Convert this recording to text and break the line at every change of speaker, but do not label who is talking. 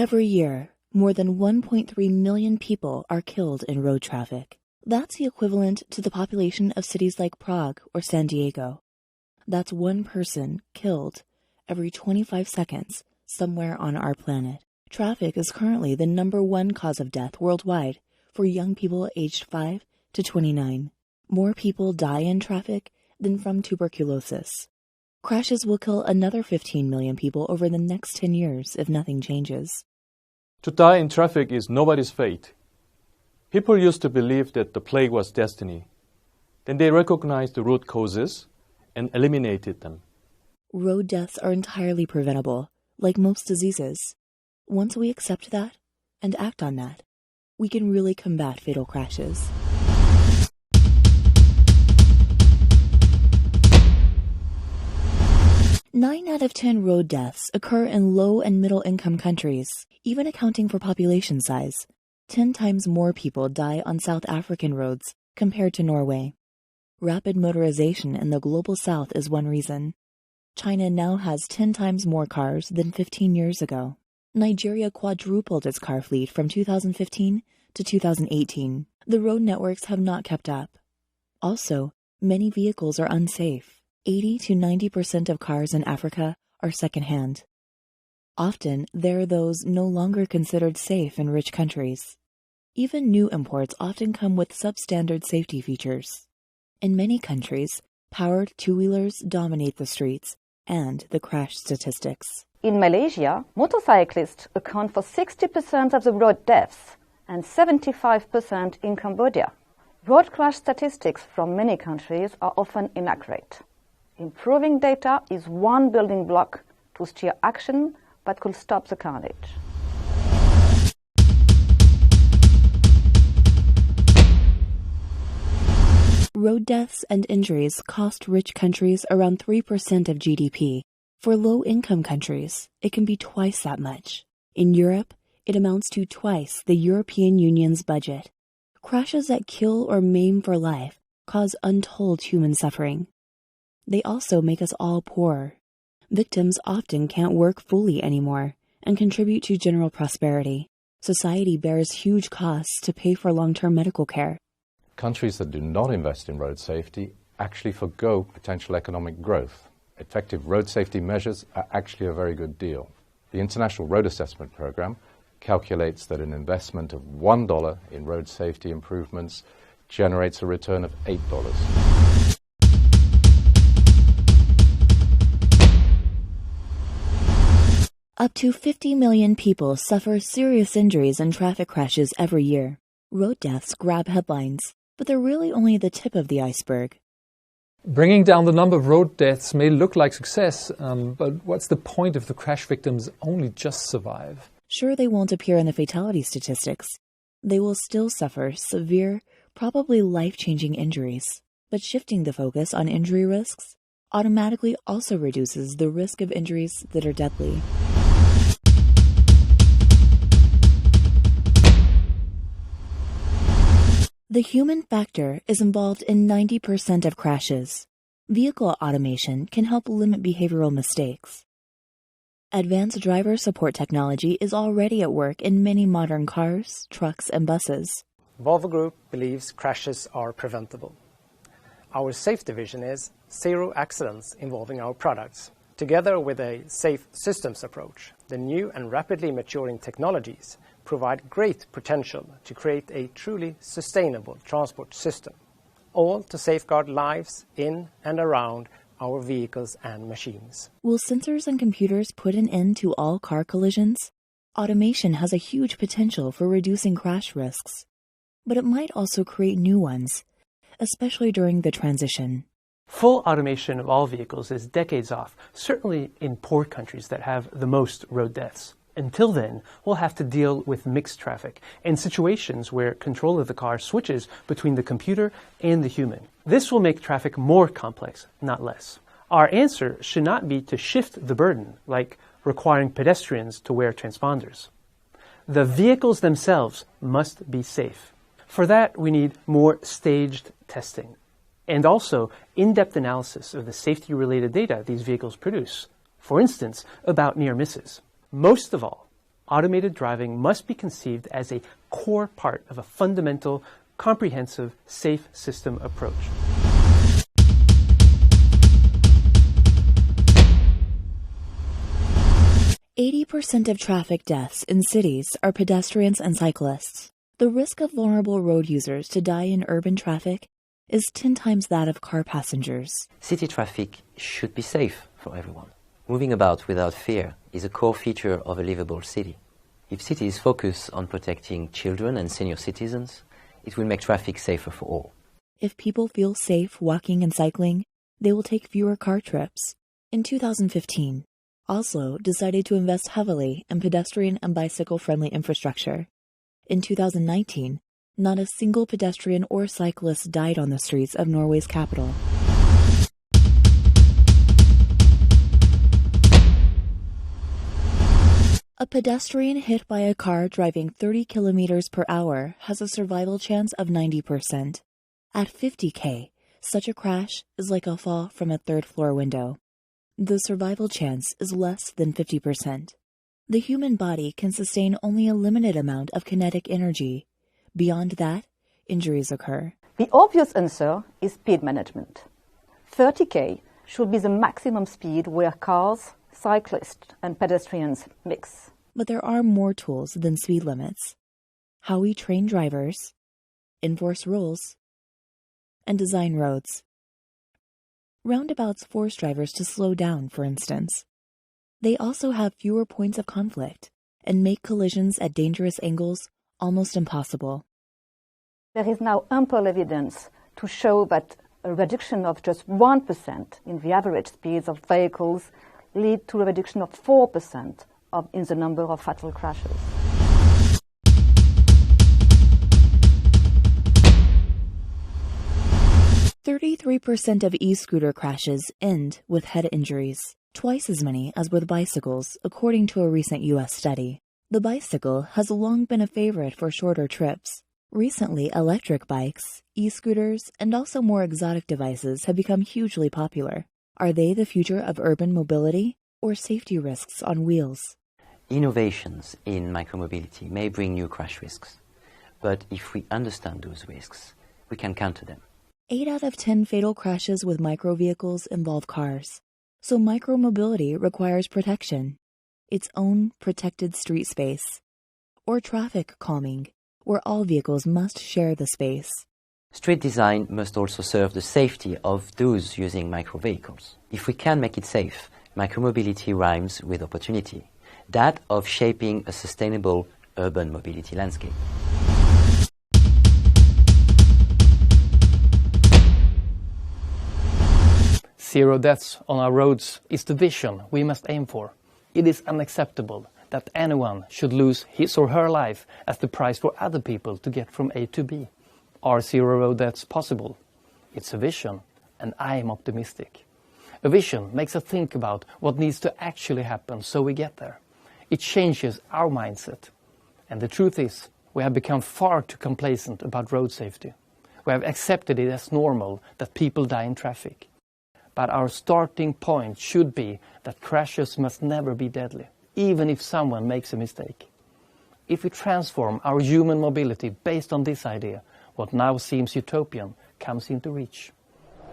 Every year, more than 1.3 million people are killed in road traffic. That's the equivalent to the population of cities like Prague or San Diego. That's one person killed every 25 seconds somewhere on our planet. Traffic is currently the #1 cause of death worldwide for young people aged 5 to 29. More people die in traffic than from tuberculosis. Crashes will kill another 15 million people over the next 10 years if nothing changes.
To die in traffic is nobody's fate. People used to believe that the plague was destiny. Then they recognized the root causes and eliminated them.
Road deaths are entirely preventable, like most diseases. Once we accept that and act on that, we can really combat fatal crashes. Nine out of 10 road deaths occur in low and middle income countries, even accounting for population size. 10 times more people die on South African roads compared to Norway. Rapid motorization in the global south is one reason. China now has 10 times more cars than 15 years ago. Nigeria quadrupled its car fleet from 2015 to 2018. The road networks have not kept up. Also, many vehicles are unsafe. 80 to 90% of cars in Africa are secondhand. Often, there are those no longer considered safe in rich countries. Even new imports often come with substandard safety features. In many countries, powered two-wheelers dominate the streets and the crash statistics.
In Malaysia, motorcyclists account for 60% of the road deaths and 75% in Cambodia. Road crash statistics from many countries are often inaccurate. Improving data is one building block to steer action that could stop the carnage.
Road deaths and injuries cost rich countries around 3% of GDP. For low-income countries, it can be twice that much. In Europe, it amounts to twice the European Union's budget. Crashes that kill or maim for life cause untold human suffering. They also make us all poorer. Victims often can't work fully anymore and contribute to general prosperity. Society bears huge costs to pay for long-term medical care.
Countries that do not invest in road safety actually forgo potential economic growth. Effective road safety measures are actually a very good deal. The International Road Assessment Program calculates that an investment of $1 in road safety improvements generates a return of $8.
Up to 50 million people suffer serious injuries in traffic crashes every year. Road deaths grab headlines, but they're really only the tip of the iceberg.
Bringing down the number of road deaths may look like success, but what's the point if the crash victims only just survive?
Sure, they won't appear in the fatality statistics. They will still suffer severe, probably life-changing injuries. But shifting the focus on injury risks automatically also reduces the risk of injuries that are deadly. The human factor is involved in 90% of crashes. Vehicle automation can help limit behavioral mistakes. Advanced driver support technology is already at work in many modern cars, trucks, and buses.
Volvo Group believes crashes are preventable. Our safety vision is zero accidents involving our products. Together with a safe systems approach, the new and rapidly maturing technologies provide great potential to create a truly sustainable transport system, all to safeguard lives in and around our vehicles and machines.
Will sensors and computers put an end to all car collisions? Automation has a huge potential for reducing crash risks, but it might also create new ones, especially during the transition.
Full automation of all vehicles is decades off, certainly in poor countries that have the most road deaths. Until then, we'll have to deal with mixed traffic and situations where control of the car switches between the computer and the human. This will make traffic more complex, not less. Our answer should not be to shift the burden, like requiring pedestrians to wear transponders. The vehicles themselves must be safe. For that, we need more staged testing and also in-depth analysis of the safety-related data these vehicles produce, for instance, about near misses. Most of all, Automated driving must be conceived as a core part of a fundamental, comprehensive, safe system approach.
% of traffic deaths in cities are pedestrians and cyclists. The risk of vulnerable road users to die in urban traffic is 10 times that of car passengers.
City traffic should be safe for everyone. Moving about without fear is a core feature of a livable city. If cities focus on protecting children and senior citizens, it will make traffic safer for all.
If people feel safe walking and cycling, they will take fewer car trips. In 2015, Oslo decided to invest heavily in pedestrian and bicycle-friendly infrastructure. In 2019, not a single pedestrian or cyclist died on the streets of Norway's capital. A pedestrian hit by a car driving 30 kilometers per hour has a survival chance of 90%. At 50 such a crash is like a fall from a third-floor window. The survival chance is less than 50%. The human body can sustain only a limited amount of kinetic energy. Beyond that, injuries occur.
The obvious answer is speed management. 30 should be the maximum speed where cars, cyclists, and pedestrians mix.
But there are more tools than speed limits. How we train drivers, enforce rules, and design roads. Roundabouts force drivers to slow down, for instance. They also have fewer points of conflict and make collisions at dangerous angles almost impossible.
There is now ample evidence to show that a reduction of just 1% in the average speeds of vehicles lead to a reduction of 4% in the number of fatal crashes.
% of e-scooter crashes end with head injuries, twice as many as with bicycles, according to a recent U.S. study. The bicycle has long been a favorite for shorter trips. Recently, electric bikes, e-scooters, and also more exotic devices have become hugely popular. Are they the future of urban mobility or safety risks on wheels?
Innovations in micromobility may bring new crash risks, but if we understand those risks, we can counter them.
8 out of 10 fatal crashes with microvehicles involve cars. So micromobility requires protection, its own protected street space, or traffic calming, where all vehicles must share the space.
Street design must also serve the safety of those using microvehicles. If we can make it safe, micromobility rhymes with opportunity, that of shaping a sustainable urban mobility landscape.
Zero deaths on our roads is the vision we must aim for. It is unacceptable that anyone should lose his or her life as the price for other people to get from A to B. Are zero road deaths possible? It's a vision, and I am optimistic. A vision makes us think about what needs to actually happen so we get there. It changes our mindset. And the truth is, we have become far too complacent about road safety. We have accepted it as normal that people die in traffic. But our starting point should be that crashes must never be deadly, even if someone makes a mistake. If we transform our human mobility based on this idea, what now seems utopian comes into reach.